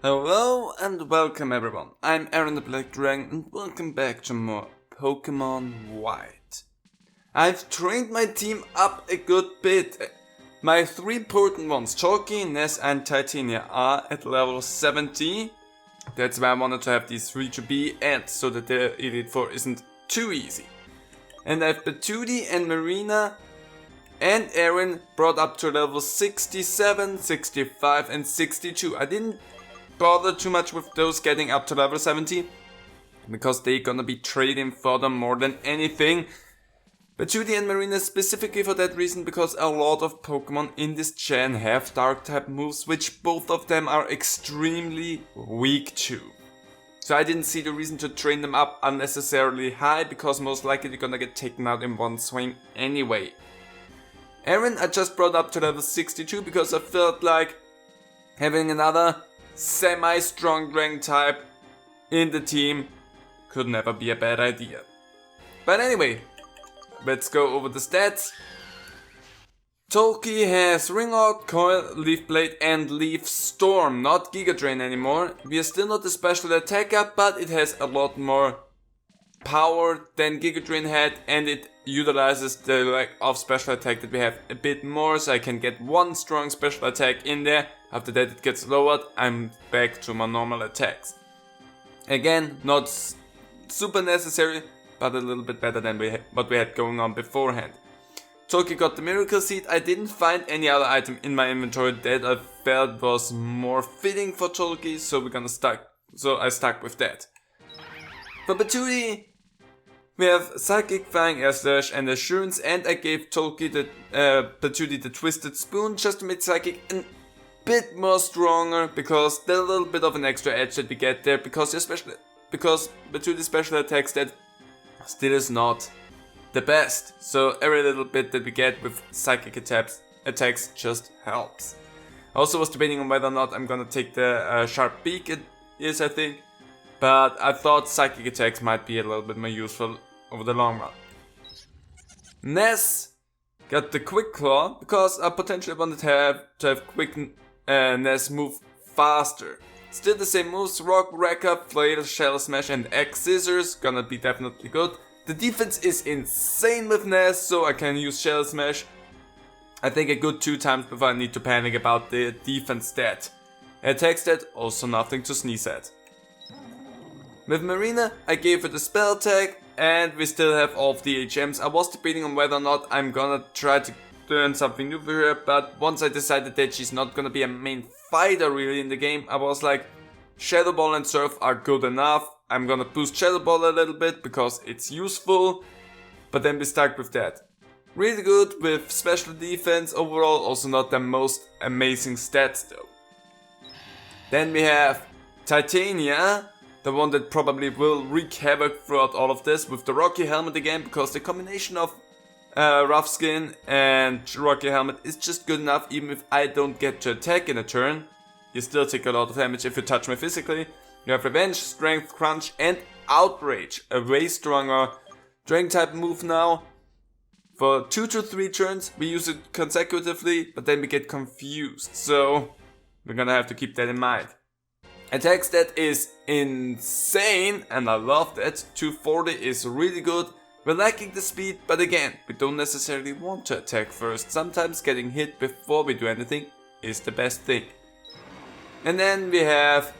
Hello and welcome everyone, I'm Aaron the Black Dragon and welcome back to more Pokémon White. I've trained my team up a good bit. My three important ones, Chalky, Ness and Titania, are at level 70. That's why I wanted to have these 3 to be at, so that the Elite Four isn't too easy. And I have Patootie and Marina and Aaron brought up to level 67, 65 and 62. I didn't bother too much with those getting up to level 70 because they're gonna be trading for them more than anything. But Judy and Marina specifically for that reason, because a lot of Pokemon in this gen have dark type moves which both of them are extremely weak to. So I didn't see the reason to train them up unnecessarily high, because most likely they're gonna get taken out in one swing anyway. Aaron I just brought up to level 62 because I felt like having another semi-strong dragon type in the team could never be a bad idea. But anyway, let's go over the stats. Tolki has Ring Out, Coil, Leaf Blade and Leaf Storm, not Giga Drain anymore. We are still not a special attacker, but it has a lot more power than Giga Drain had, and it utilizes the lack of special attack that we have a bit more, so I can get one strong special attack in there. After that it gets lowered, I'm back to my normal attacks. Again, not super necessary, but a little bit better than what we had going on beforehand. Toki got the Miracle Seed. I didn't find any other item in my inventory that I felt was more fitting for Toki, so I stuck with that. For Patootie, we have Psychic, Flying, Air Slash and Assurance, and I gave Patootie the Twisted Spoon just to make Psychic a bit more stronger, because there's a little bit of an extra edge that we get there, because Patootie's special attack stat still is not the best. So every little bit that we get with Psychic attacks just helps. I also was debating on whether or not I'm gonna take the Sharp Beak, it is I think, but I thought Psychic attacks might be a little bit more useful over the long run. Ness got the Quick Claw because I potentially wanted to have Quick Ness move faster. Still the same moves: Rock, Wrecker, Flail, Shell Smash and X Scissors, gonna be definitely good. The defense is insane with Ness, so I can use Shell Smash I think a good 2 times before I need to panic about the defense stat. Attack stat, also nothing to sneeze at. With Marina, I gave her the spell tag, and we still have all of the HMs. I was debating on whether or not I'm gonna try to learn something new for her, but once I decided that she's not gonna be a main fighter really in the game, I was like, Shadow Ball and Surf are good enough. I'm gonna boost Shadow Ball a little bit because it's useful, but then we stuck with that. Really good with special defense overall, also not the most amazing stats though. Then we have Titania, the one that probably will wreak havoc throughout all of this, with the Rocky Helmet again, because the combination of Rough Skin and Rocky Helmet is just good enough. Even if I don't get to attack in a turn, you still take a lot of damage if you touch me physically. You have Revenge, Strength, Crunch and Outrage, a way stronger Dragon type move now. For 2 to 3 turns we use it consecutively, but then we get confused, so we're gonna have to keep that in mind. Attack stat is insane and I love that. 240 is really good. We're lacking the speed, but again, we don't necessarily want to attack first. Sometimes getting hit before we do anything is the best thing. And then we have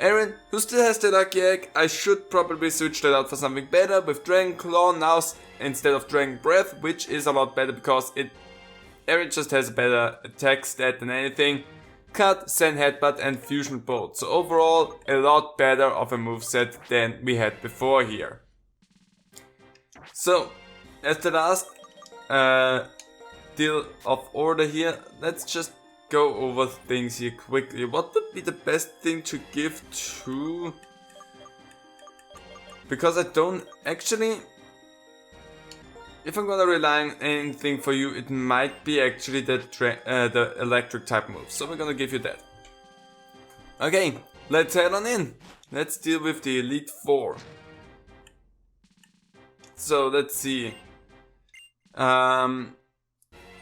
Aaron, who still has the Lucky Egg. I should probably switch that out for something better with Dragon Claw now instead of Dragon Breath, which is a lot better because Aaron just has a better attack stat than anything. Cut, Sand Headbutt and Fusion Bolt. So overall, a lot better of a moveset than we had before here. So, as the last deal of order here, let's just go over things here quickly. What would be the best thing to give to? Because I don't actually... If I'm gonna rely on anything for you, it might be actually the electric type move. So we're gonna give you that. Okay, let's head on in. Let's deal with the Elite Four. So let's see.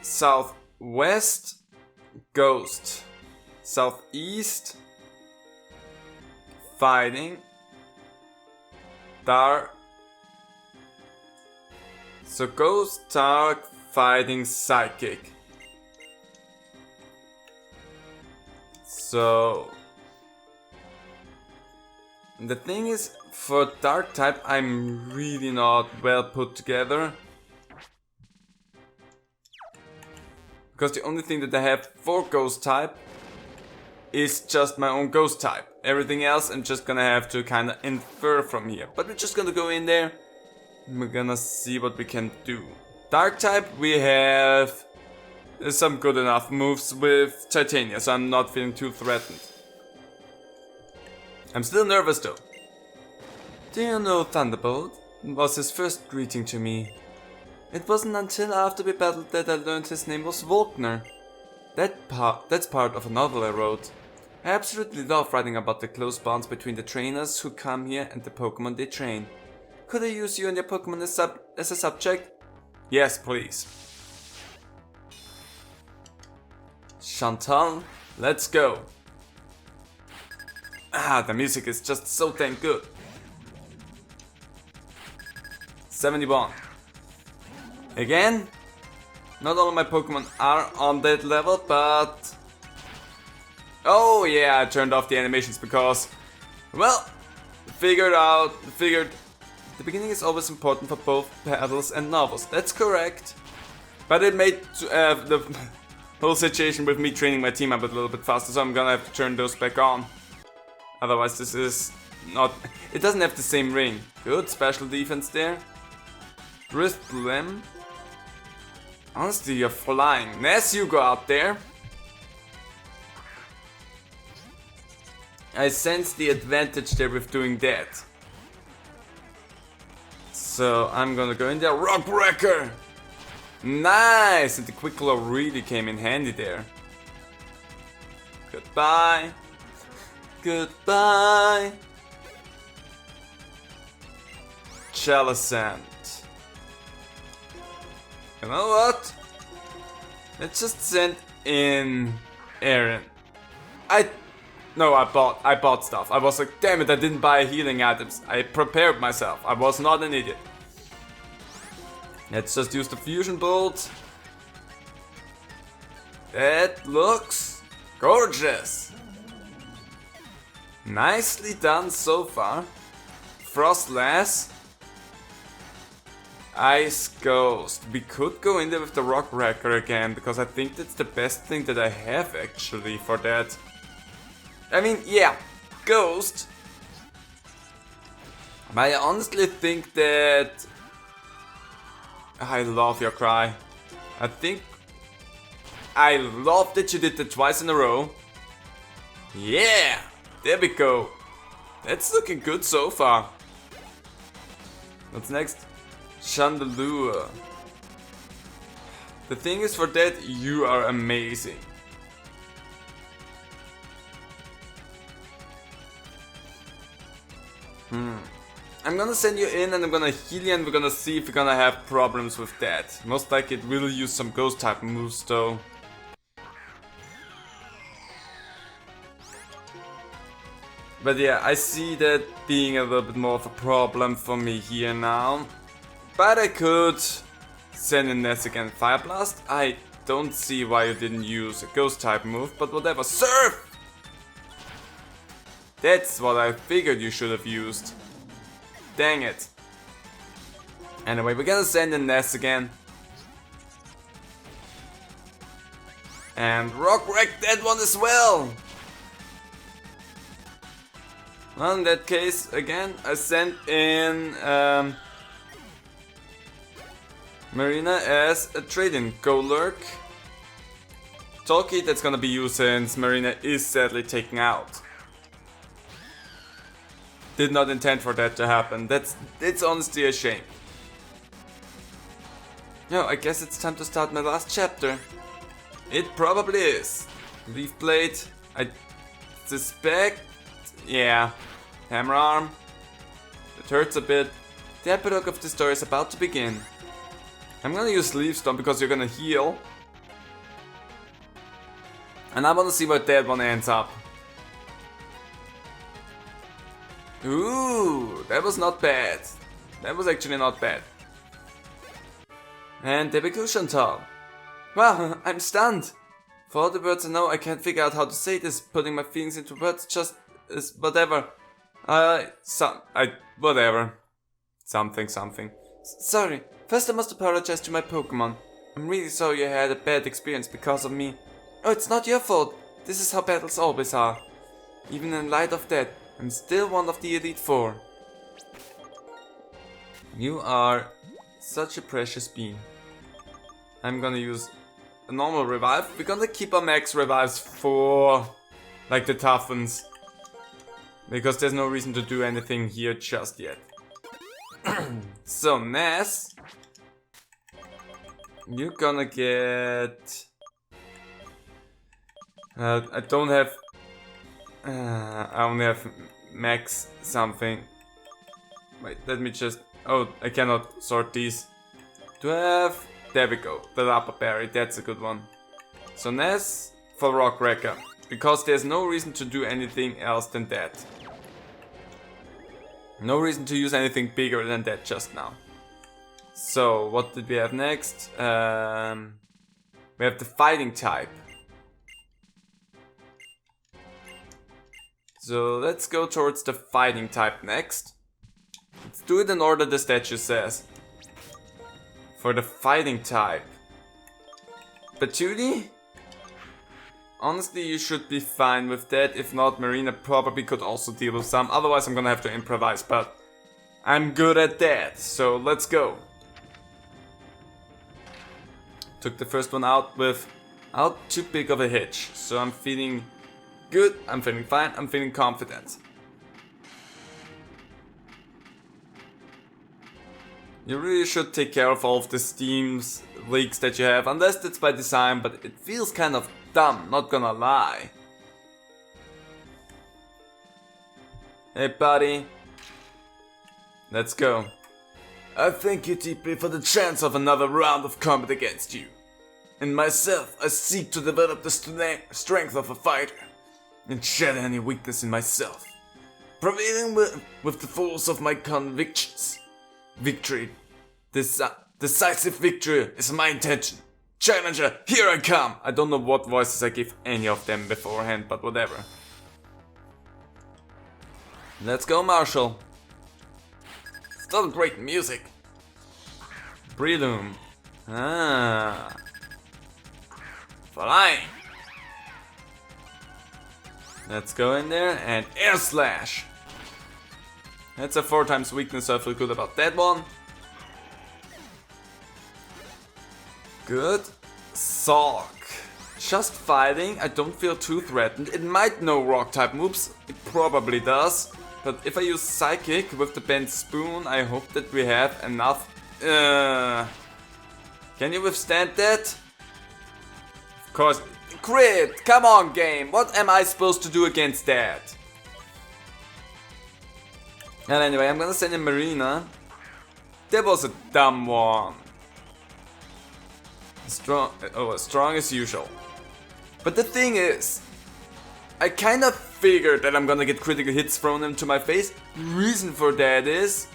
Southwest, Ghost. Southeast, fighting Dark. So Ghost, Dark, fighting Psychic. So the thing is, for Dark type, I'm really not well put together. Because the only thing that I have for Ghost type is just my own Ghost type. Everything else I'm just gonna have to kinda infer from here. But we're just gonna go in there and we're gonna see what we can do. Dark type, we have some good enough moves with Titania, so I'm not feeling too threatened. I'm still nervous though. Do you know Thunderbolt? Was his first greeting to me. It wasn't until after we battled that I learned his name was Volkner. That's part of a novel I wrote. I absolutely love writing about the close bonds between the trainers who come here and the Pokémon they train. Could I use you and your Pokémon as a subject? Yes, please. Chantal, let's go. Ah, the music is just so dang good. 71. Again, not all of my Pokemon are on that level, but... Oh yeah, I turned off the animations because... Well, figured the beginning is always important for both battles and novels. That's correct. But it made the whole situation with me training my team up a little bit faster, so I'm gonna have to turn those back on. Otherwise this is not... It doesn't have the same ring. Good special defense there. Drifblim. Honestly, you're flying. Ness, you go out there. I sense the advantage there with doing that. So I'm gonna go in there. Rock Wrecker! Nice! And the Quick Claw really came in handy there. Goodbye. Goodbye. Chalicent. You know what? Let's just send in Aaron. I bought stuff. I was like, damn it, I didn't buy healing items. I prepared myself. I was not an idiot. Let's just use the Fusion Bolt. That looks gorgeous. Nicely done so far. Frostlass. Ice Ghost. We could go in there with the Rock Wrecker again, because I think that's the best thing that I have actually for that. I mean, yeah, Ghost. But I honestly think that... I love your cry. I love that you did that twice in a row. Yeah, there we go. That's looking good so far. What's next? Chandelure. The thing is, for that, you are amazing. I'm gonna send you in and I'm gonna heal you, and we're gonna see if we're gonna have problems with that. Most likely it will use some ghost type moves though. But yeah, I see that being a little bit more of a problem for me here now. But I could send in Ness again. Fire Blast? I don't see why you didn't use a ghost type move, but whatever. Surf! That's what I figured you should have used. Dang it. Anyway, we're gonna send in Ness again. And Rock Wreck that one as well! Well, in that case, again, I sent in Marina as a trade-in. Go Lurk. Talkie, that's gonna be used since Marina is sadly taken out. Did not intend for that to happen. It's honestly a shame. Yo, I guess it's time to start my last chapter. It probably is. Leaf Blade, I suspect... Yeah. Hammer Arm. It hurts a bit. The epilogue of the story is about to begin. I'm gonna use Leaf Storm because you're gonna heal. And I wanna see where that one ends up. Ooh, that was not bad. That was actually not bad. And Debeku Chantal. Wow, I'm stunned. For all the words I know, I can't figure out how to say this. Putting my feelings into words just is whatever. Whatever. Something. Sorry. First I must apologize to my Pokémon. I'm really sorry you had a bad experience because of me. Oh, it's not your fault. This is how battles always are. Even in light of that, I'm still one of the Elite Four. You are such a precious being. I'm gonna use a normal revive. We're gonna keep our max revives for like the tough ones. Because there's no reason to do anything here just yet. So Ness, you're gonna get... I don't have... I only have max something. Wait, let me just... Oh, I cannot sort these. Do I have... There we go, the Rubber Berry, that's a good one. So Ness for Rock Wrecker, because there's no reason to do anything else than that. No reason to use anything bigger than that just now. So, what did we have next? We have the Fighting type. So let's go towards the Fighting type next. Let's do it in order the statue says. For the Fighting type. Patootie? Honestly, you should be fine with that. If not, Marina probably could also deal with some. Otherwise, I'm gonna have to improvise, but I'm good at that. So let's go. Took the first one out without too big of a hitch. So I'm feeling good, I'm feeling fine, I'm feeling confident. You really should take care of all of the steams leaks that you have, unless that's by design, but it feels kind of dumb, not gonna lie. Hey buddy, let's go. I thank you deeply for the chance of another round of combat against you. In myself, I seek to develop the strength of a fighter, and shed any weakness in myself, prevailing with the force of my convictions. Victory, decisive victory is my intention. Challenger, here I come! I don't know what voices I give any of them beforehand, but whatever. Let's go, Marshall. Still great music. Breloom. Flying. Let's go in there and Air Slash. That's a 4 times weakness, so I feel good about that one. Good. Sulk. Just fighting, I don't feel too threatened. It might know rock type moves, it probably does. But if I use Psychic with the bent spoon, I hope that we have enough. Can you withstand that? Of course. Crit! Come on, game! What am I supposed to do against that? And anyway, I'm gonna send in Marina. That was a dumb one. Strong as usual. But the thing is, I kind of figured that I'm gonna get critical hits thrown into my face. Reason for that is,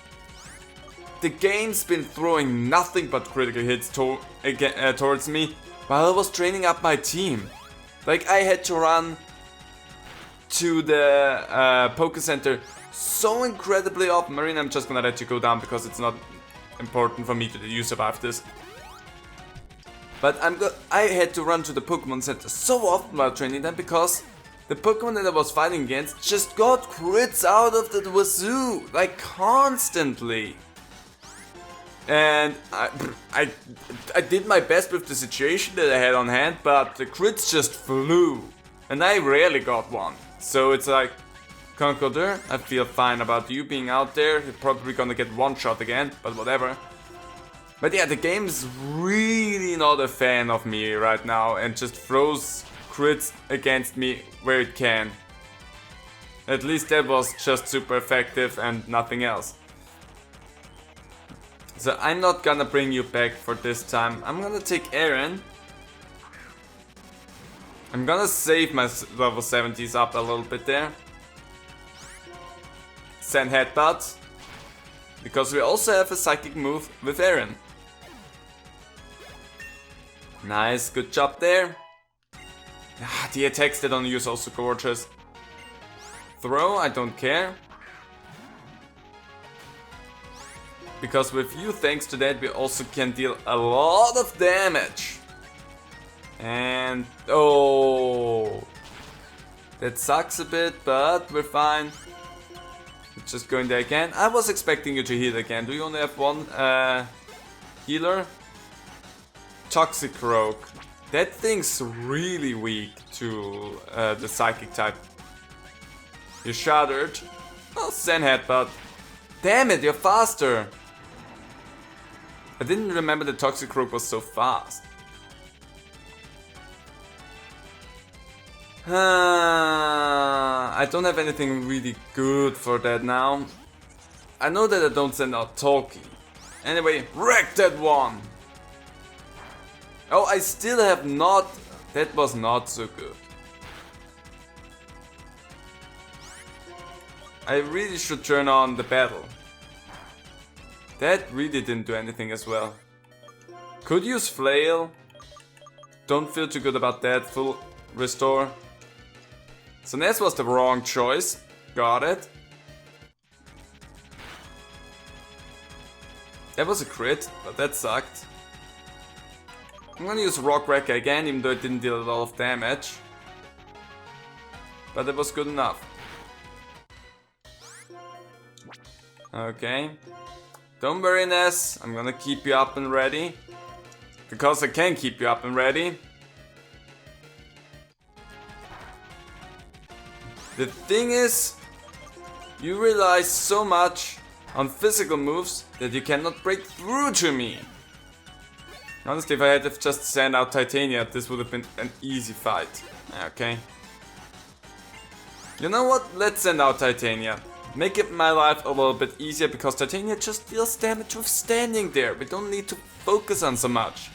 the game's been throwing nothing but critical hits towards me while I was training up my team. Like, I had to run to the Poke Center so incredibly often. Marina, I'm just gonna let you go down because it's not important for me to you survive this. But I had to run to the Pokemon Center so often while training them because the Pokemon that I was fighting against just got crits out of the wazoo, like constantly. And I did my best with the situation that I had on hand, but the crits just flew. And I rarely got one. So it's like, Conqueror, I feel fine about you being out there. You're probably gonna get one shot again, but whatever. But yeah, the game is really not a fan of me right now and just throws crits against me where it can. At least that was just super effective and nothing else. So I'm not gonna bring you back for this time. I'm gonna take Aaron. I'm gonna save my level 70s up a little bit there. Sand Headbutt. Because we also have a psychic move with Aaron. Nice, good job there. Ah, the attacks they don't use also gorgeous. Throw, I don't care. Because with you, thanks to that, we also can deal a lot of damage. And oh, that sucks a bit, but we're fine. Just going there again. I was expecting you to heal again. Do you only have one healer? Toxic Rogue. That thing's really weak to the psychic type. You shuddered. Oh, Sand Headbutt. Damn it, you're faster. I didn't remember the Toxic Rogue was so fast. I don't have anything really good for that now. I know that I don't send out talking. Anyway, wreck that one! Oh, I still have not... That was not so good. I really should turn on the battle. That really didn't do anything as well. Could use Flail. Don't feel too good about that. Full restore. So Ness was the wrong choice. Got it. That was a crit, but that sucked. I'm gonna use Rock Wrecker again, even though it didn't deal a lot of damage. But it was good enough. Okay. Don't worry, Ness. I'm gonna keep you up and ready. Because I can keep you up and ready. The thing is, you rely so much on physical moves that you cannot break through to me. Honestly, if I had just sent out Titania, this would have been an easy fight. Okay. You know what? Let's send out Titania. Make it my life a little bit easier because Titania just deals damage with standing there. We don't need to focus on so much.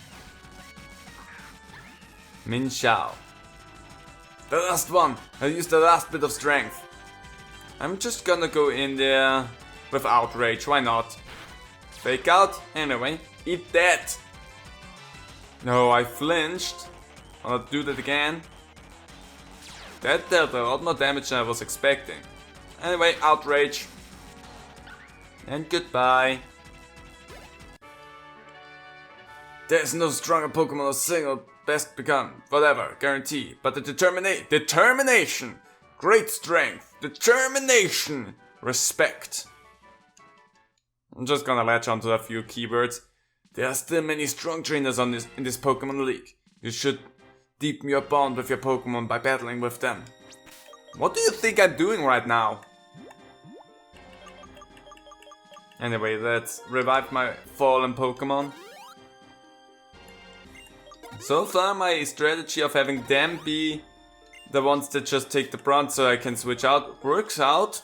Min Xiao. The last one! I'll use the last bit of strength. I'm just gonna go in there with Outrage, why not? Fake out, anyway. Eat that! No, I flinched. I'll do that again. That dealt a lot more damage than I was expecting. Anyway, Outrage. And goodbye. There's no stronger Pokemon or single best become, whatever, guarantee. But the determination, great strength, determination, respect. I'm just gonna latch onto a few keywords. There are still many strong trainers in this Pokemon League. You should deepen your bond with your Pokemon by battling with them. What do you think I'm doing right now? Anyway, let's revive my fallen Pokemon. So far my strategy of having them be the ones that just take the brunt so I can switch out works out.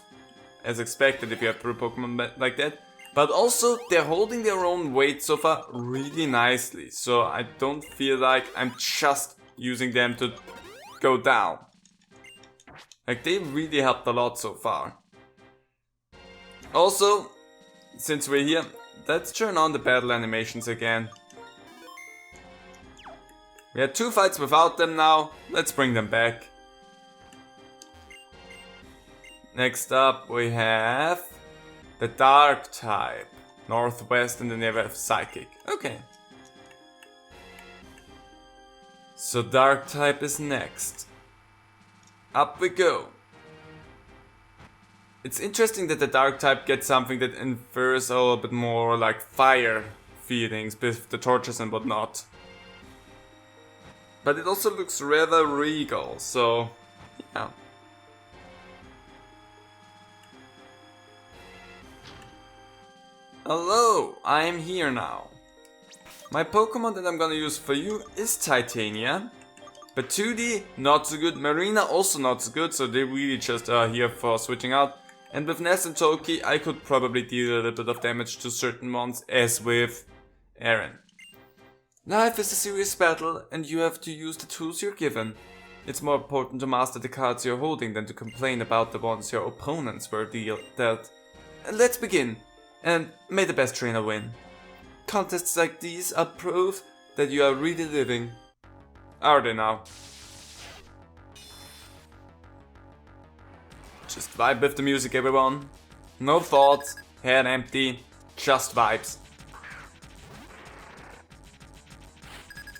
As expected if you have pro Pokemon like that. But also they're holding their own weight so far really nicely. So I don't feel like I'm just using them to go down. Like they really helped a lot so far. Also, since we're here, let's turn on the battle animations again. We had 2 fights without them now, let's bring them back. Next up we have the Dark type. Northwest and then we have Psychic. Okay. So Dark type is next. Up we go. It's interesting that the Dark type gets something that infers a little bit more like fire feelings with the torches and whatnot. But it also looks rather regal, so yeah. Hello, I am here now. My Pokemon that I'm gonna use for you is Titania. But 2D, not so good. Marina also not so good, so they really just are here for switching out. And with Ness and Toki, I could probably deal a little bit of damage to certain ones, as with Aaron. Life is a serious battle, and you have to use the tools you're given. It's more important to master the cards you're holding than to complain about the ones your opponents were dealt. And let's begin, and may the best trainer win. Contests like these are proof that you are really living. Are they now? Just vibe with the music, everyone. No thoughts, head empty, just vibes.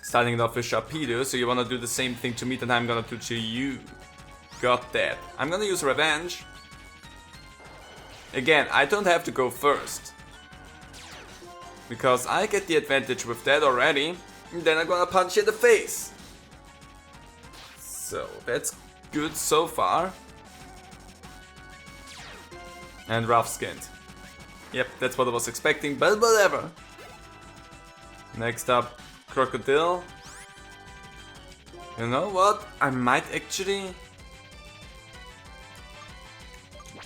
Starting it off with Sharpedo, so you wanna do the same thing to me that I'm gonna do to you. Got that. I'm gonna use Revenge. Again, I don't have to go first. Because I get the advantage with that already, and then I'm gonna punch you in the face. So, that's good so far. And rough skinned. Yep, that's what I was expecting, but whatever. Next up, Crocodile. You know what? I might actually...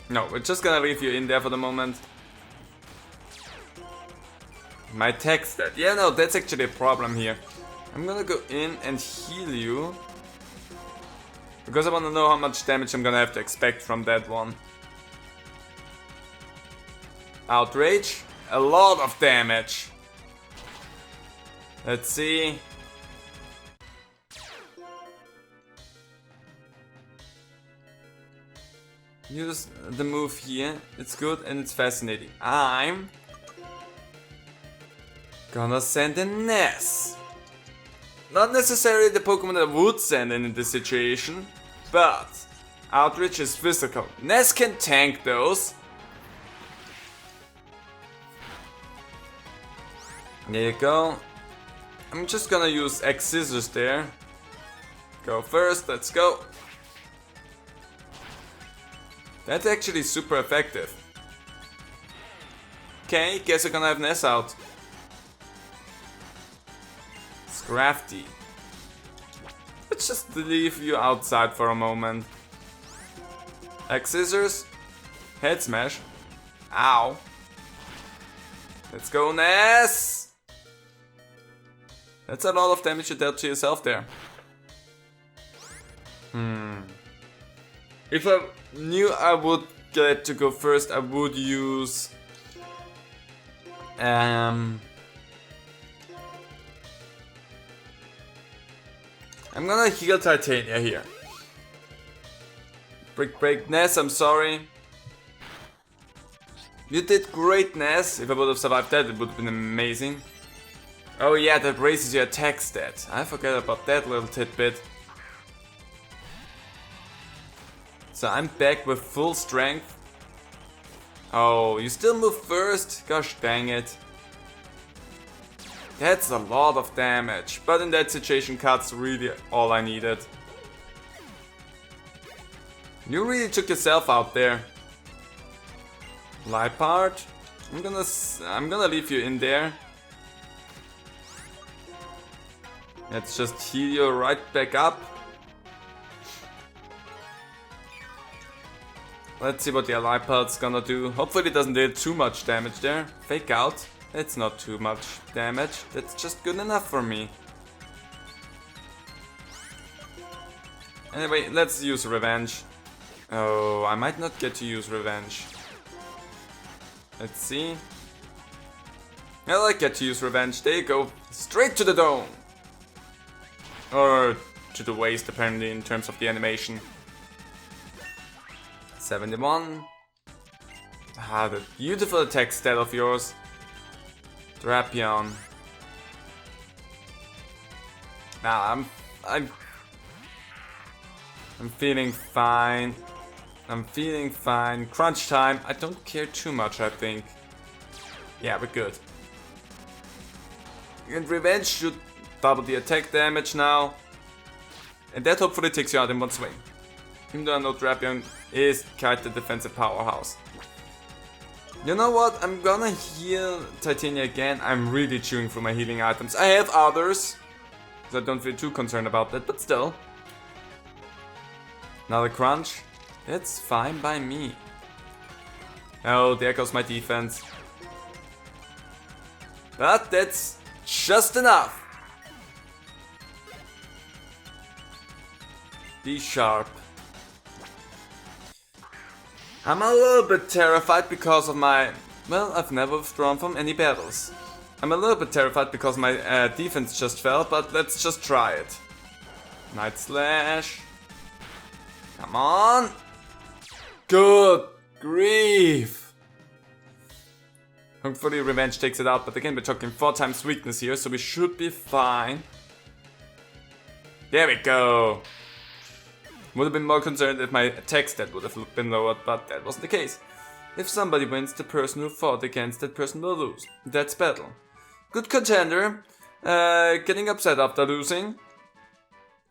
No, we're just gonna leave you in there for the moment. My text that. Yeah, no, that's actually a problem here. I'm gonna go in and heal you. Because I wanna know how much damage I'm gonna have to expect from that one. Outrage. A lot of damage. Let's see. Use the move here. It's good and it's fascinating. I'm gonna send a Ness. Not necessarily the Pokemon that I would send in this situation, but Outrage is physical. Ness can tank those. There you go. I'm just gonna use X Scissors there. Go first, let's go. That's actually super effective. Okay, guess we're gonna have Ness out. Scrafty. Let's just leave you outside for a moment. X Scissors. Head Smash. Ow. Let's go, Ness! That's a lot of damage you dealt to yourself there. If I knew I would get to go first, I would use... I'm gonna heal Titania here. Break Ness, I'm sorry. You did great, Ness. If I would have survived that, it would have been amazing. Oh yeah, that raises your attack stat. I forgot about that little tidbit. So I'm back with full strength. Oh, you still move first? Gosh dang it. That's a lot of damage, but in that situation, cut's really all I needed. You really took yourself out there. Liepard, I'm gonna leave you in there. Let's just heal you right back up. Let's see what the Liepard's gonna do. Hopefully it doesn't deal too much damage there. Fake out. That's not too much damage. That's just good enough for me. Anyway, let's use Revenge. Oh, I might not get to use Revenge. Let's see. Well, I get to use Revenge. There you go. Straight to the dome. Or to the waist, apparently, in terms of the animation. 71. Ah, the beautiful attack stat of yours. Drapion. Nah, I'm feeling fine. I'm feeling fine. Crunch time. I don't care too much, I think. Yeah, we're good. And Revenge should double the attack damage now. And that hopefully takes you out in one swing. Even though I know Drapion is quite the defensive powerhouse. You know what? I'm gonna heal Titania again. I'm really chewing through my healing items. I have others, so I don't feel too concerned about that, but still. Another crunch. That's fine by me. Oh, there goes my defense. But that's just enough. D sharp. I'm a little bit terrified because of my... Well, I've never withdrawn from any battles. I'm a little bit terrified because my defense just fell, but let's just try it. Night Slash. Come on. Good grief. Hopefully Revenge takes it out, but again we're talking 4 times weakness here, so we should be fine. There we go. Would have been more concerned if my attack stat would have been lowered, but that wasn't the case. If somebody wins, the person who fought against that person will lose. That's battle. Good contender. Getting upset after losing.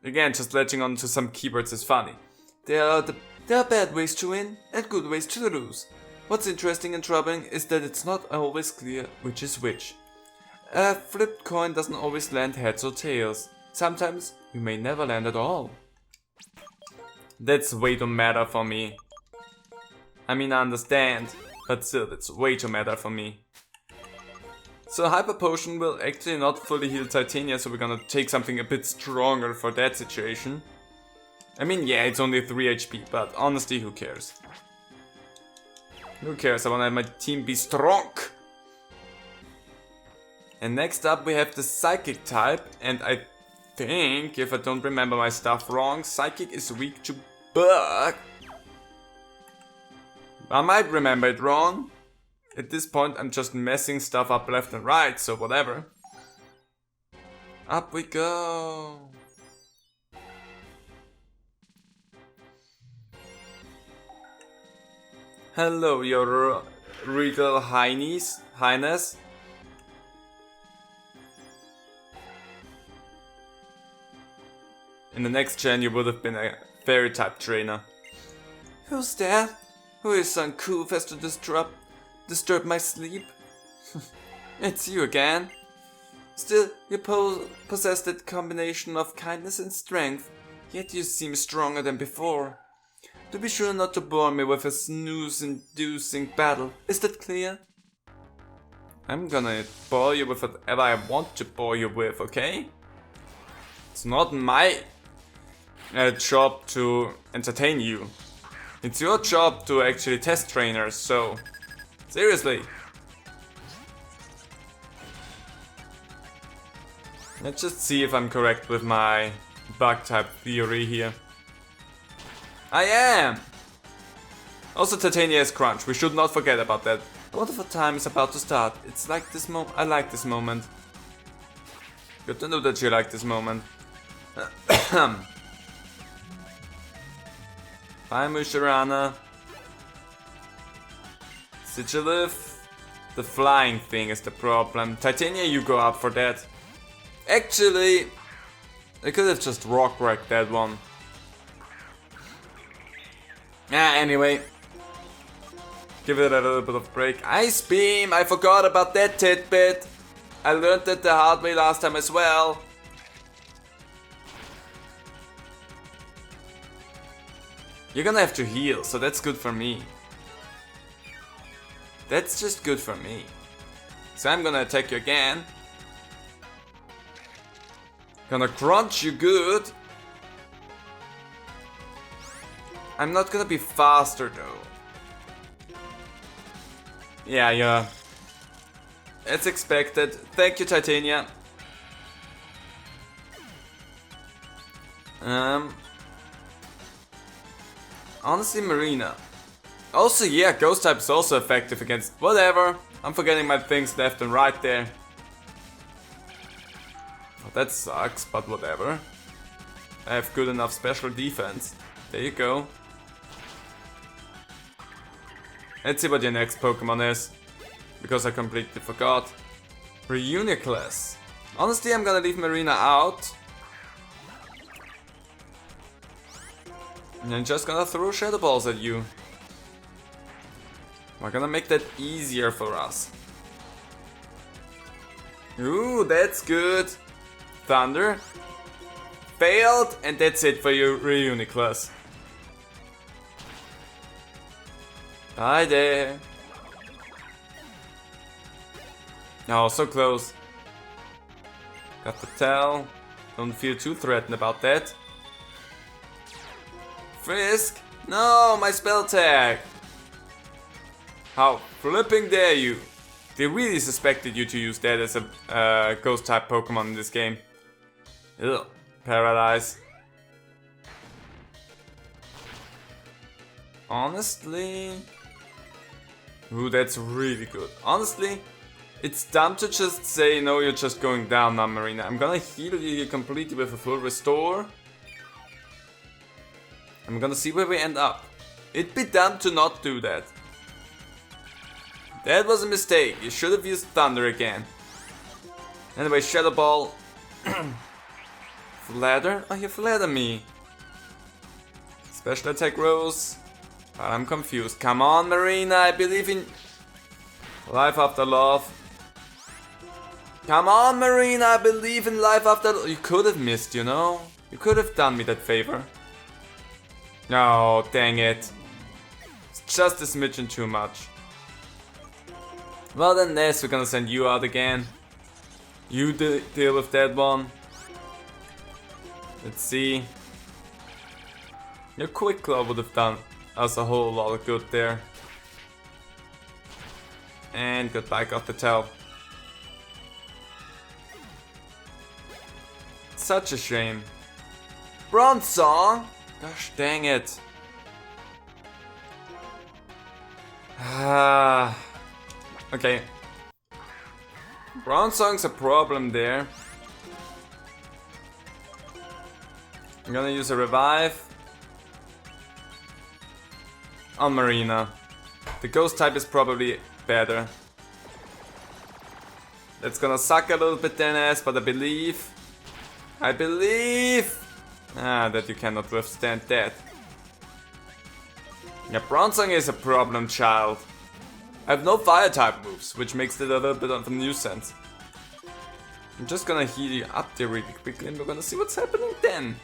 Again, just latching on to some keywords is funny. There are bad ways to win and good ways to lose. What's interesting and troubling is that it's not always clear which is which. A flipped coin doesn't always land heads or tails. Sometimes you may never land at all. That's way too meta for me. I mean, I understand, but still, that's way too meta for me. So Hyper Potion will actually not fully heal Titania, so we're gonna take something a bit stronger for that situation. I mean, yeah, it's only 3 HP, but honestly, who cares? Who cares? I wanna have my team be strong! And next up we have the Psychic type, and I think, if I don't remember my stuff wrong, Psychic is weak to Bug. I might remember it wrong. At this point I'm just messing stuff up left and right, so whatever. Up we go. Hello, your Regal Highness. In the next gen you would have been a fairy type trainer. Who's there? Who is so cool as to disturb my sleep? It's you again. Still, you possess that combination of kindness and strength, yet you seem stronger than before. Do be sure not to bore me with a snooze-inducing battle, is that clear? I'm gonna bore you with whatever I want to bore you with, okay? It's not my job to entertain you. It's your job to actually test trainers, so... Seriously. Let's just see if I'm correct with my bug type theory here. I am! Also Titania is crunch, we should not forget about that. A wonderful time is about to start. It's like this I like this moment. Good to know that you like this moment. Bye Musharana. Sigilif. The flying thing is the problem. Titania, you go up for that. Actually, I could have just rock wrecked that one. Anyway. Give it a little bit of break. Ice Beam! I forgot about that tidbit. I learned that the hard way last time as well. You're gonna have to heal, so that's good for me. That's just good for me. So I'm gonna attack you again. Gonna crunch you good. I'm not gonna be faster though. Yeah. It's expected. Thank you, Titania. Honestly, Marina. Also, yeah, Ghost type is also effective against whatever. I'm forgetting my things left and right there. Oh, that sucks, but whatever. I have good enough special defense. There you go. Let's see what your next Pokemon is. Because I completely forgot. Reuniclus. Honestly, I'm gonna leave Marina out. And I'm just gonna throw Shadow Balls at you. We're gonna make that easier for us. Ooh, that's good. Thunder. Failed, and that's it for you, Reuniclus. Hi there. Oh, so close. Got to tell. Don't feel too threatened about that. Frisk? No, my spell tag! How flipping dare you! They really suspected you to use that as a ghost type Pokemon in this game. Ugh, Paradise. Honestly... Ooh, that's really good. Honestly, it's dumb to just say, no, you're just going down now, Marina. I'm gonna heal you completely with a full restore. I'm gonna see where we end up. It'd be dumb to not do that. That was a mistake. You should have used Thunder again. Anyway, Shadow Ball. Flatter? Oh, you flatter me. Special attack Rose. But I'm confused. Come on, Marina, I believe in... Life after love. Come on, Marina, I believe in life after love. You could have missed, you know? You could have done me that favor. No, dang it. It's just a smidgen too much. Well then, Ness, we're gonna send you out again. You deal with that one. Let's see. Your Quick Claw would have done us a whole lot of good there. And goodbye, got the tell. Such a shame. Bronze Song? Gosh dang it. Okay. Bronze Song's a problem there. I'm gonna use a revive on Marina. The ghost type is probably better. That's gonna suck a little bit then, ass, but I believe that you cannot withstand that. Yeah, Bronzong is a problem child. I have no fire type moves, which makes it a little bit of a nuisance. I'm just gonna heal you up there really quickly and we're gonna see what's happening then.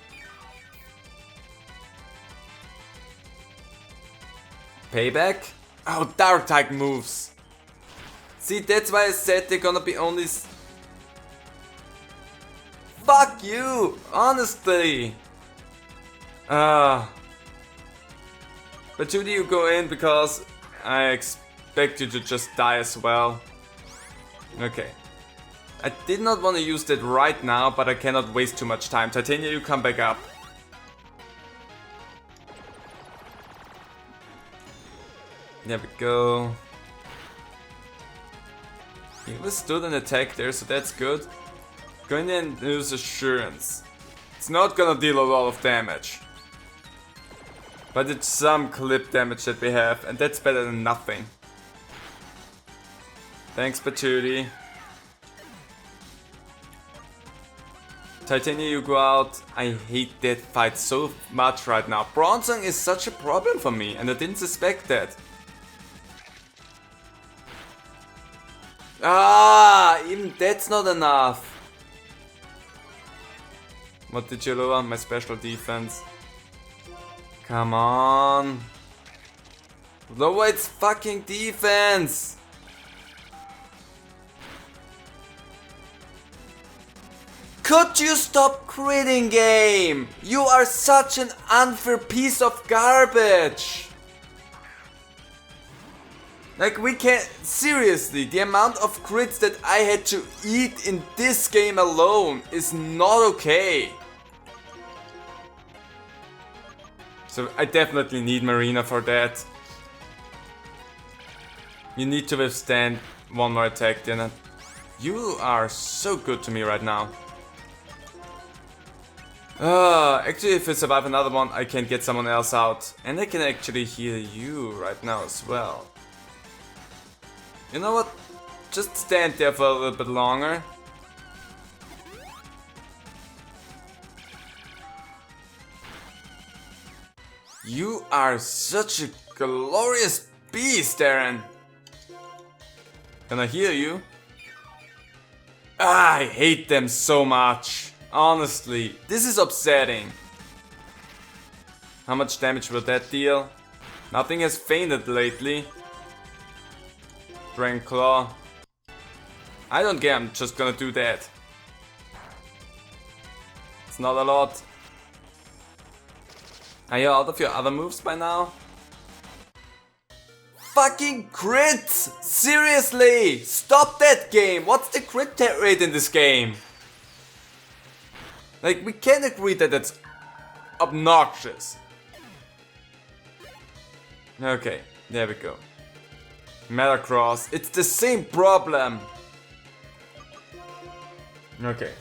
Payback? Oh, dark type moves. See, that's why I said they're gonna be only... Fuck you! Honestly! But should you go in because I expect you to just die as well. Okay. I did not want to use that right now, but I cannot waste too much time. Titania, you come back up. There we go. He withstood an attack there, so that's good. Going in and use Assurance. It's not gonna deal a lot of damage. But it's some clip damage that we have, and that's better than nothing. Thanks, Patootie. Titania, you go out. I hate that fight so much right now. Bronzong is such a problem for me, and I didn't suspect that. Even that's not enough. What did you lower? My special defense. Come on. Lower its fucking defense. Could you stop critting, game? You are such an unfair piece of garbage. Like, we can't... Seriously, the amount of crits that I had to eat in this game alone is not okay. So I definitely need Marina for that. You need to withstand one more attack, Dina. You are so good to me right now. Actually, if I survive another one, I can get someone else out. And I can actually heal you right now as well. You know what? Just stand there for a little bit longer. You are such a glorious beast, Aaron. Can I heal you? I hate them so much. Honestly, this is upsetting. How much damage will that deal? Nothing has fainted lately. Dragon Claw. I don't care, I'm just gonna do that. It's not a lot. Are you out of your other moves by now? Fucking crits! Seriously! Stop that game! What's the crit rate in this game? Like, we can agree that it's obnoxious. Okay, there we go. Metacross, it's the same problem! Okay.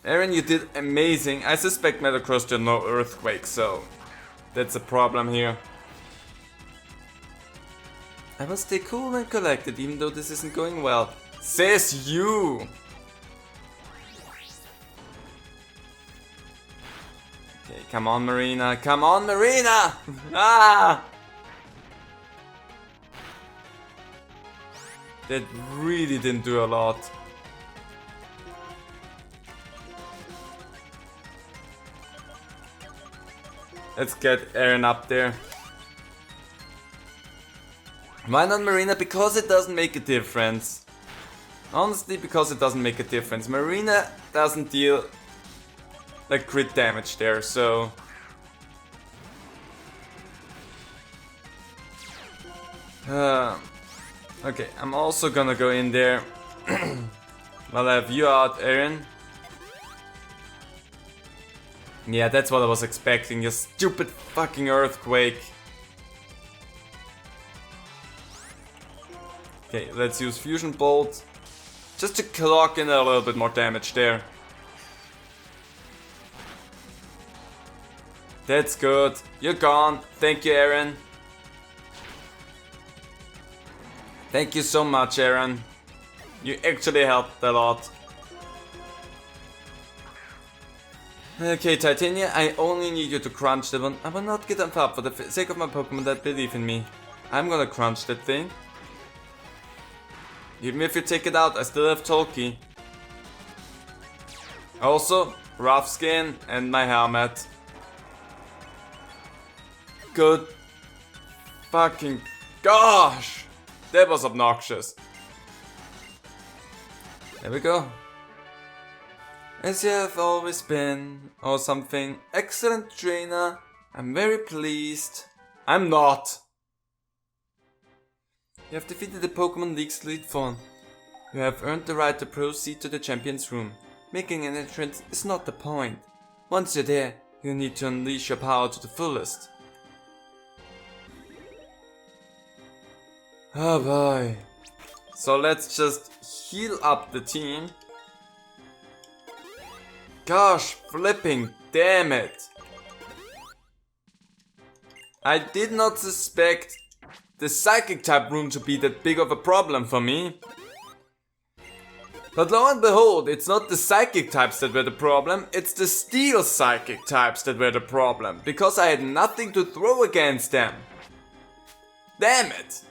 Aaron, you did amazing. I suspect Metacross did no earthquake, so that's a problem here. I will stay cool and collected even though this isn't going well. Says you! Okay, come on Marina, come on Marina! Ah! That really didn't do a lot. Let's get Aaron up there. Why not Marina? Because it doesn't make a difference. Honestly, because it doesn't make a difference. Marina doesn't deal like crit damage there, so... okay, I'm also gonna go in there. While I have you out, Aaron. Yeah, that's what I was expecting, you stupid fucking earthquake. Okay, let's use Fusion Bolt. Just to clock in a little bit more damage there. That's good. You're gone. Thank you, Aaron. Thank you so much, Aaron. You actually helped a lot. Okay, Titania, I only need you to crunch that one. I will not give up for the sake of my Pokemon that believe in me. I'm gonna crunch that thing. Even if you take it out, I still have Tolki. Also, rough skin and my helmet. Good fucking gosh! That was obnoxious. There we go. As you have always been, or something. Excellent trainer. I'm very pleased. I'm not. You have defeated the Pokémon League's lead form. You have earned the right to proceed to the Champions Room. Making an entrance is not the point. Once you're there, you need to unleash your power to the fullest. Oh boy. So let's just heal up the team. Gosh, flipping damn it. I did not suspect the Psychic type room to be that big of a problem for me. But lo and behold, it's not the Psychic types that were the problem, it's the Steel Psychic types that were the problem. Because I had nothing to throw against them. Damn it.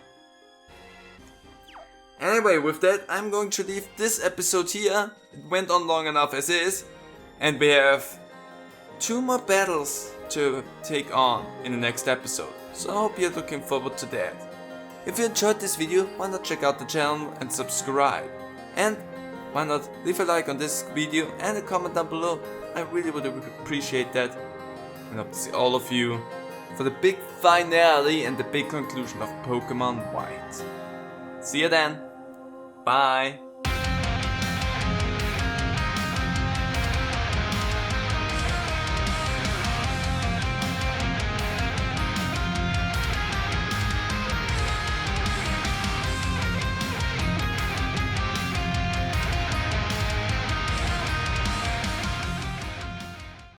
Anyway, with that, I'm going to leave this episode here. It went on long enough as is. And we have 2 more battles to take on in the next episode. So I hope you're looking forward to that. If you enjoyed this video, why not check out the channel and subscribe. And why not leave a like on this video and a comment down below. I really would appreciate that. And hope to see all of you for the big finale and the big conclusion of Pokemon White. See you then. Bye.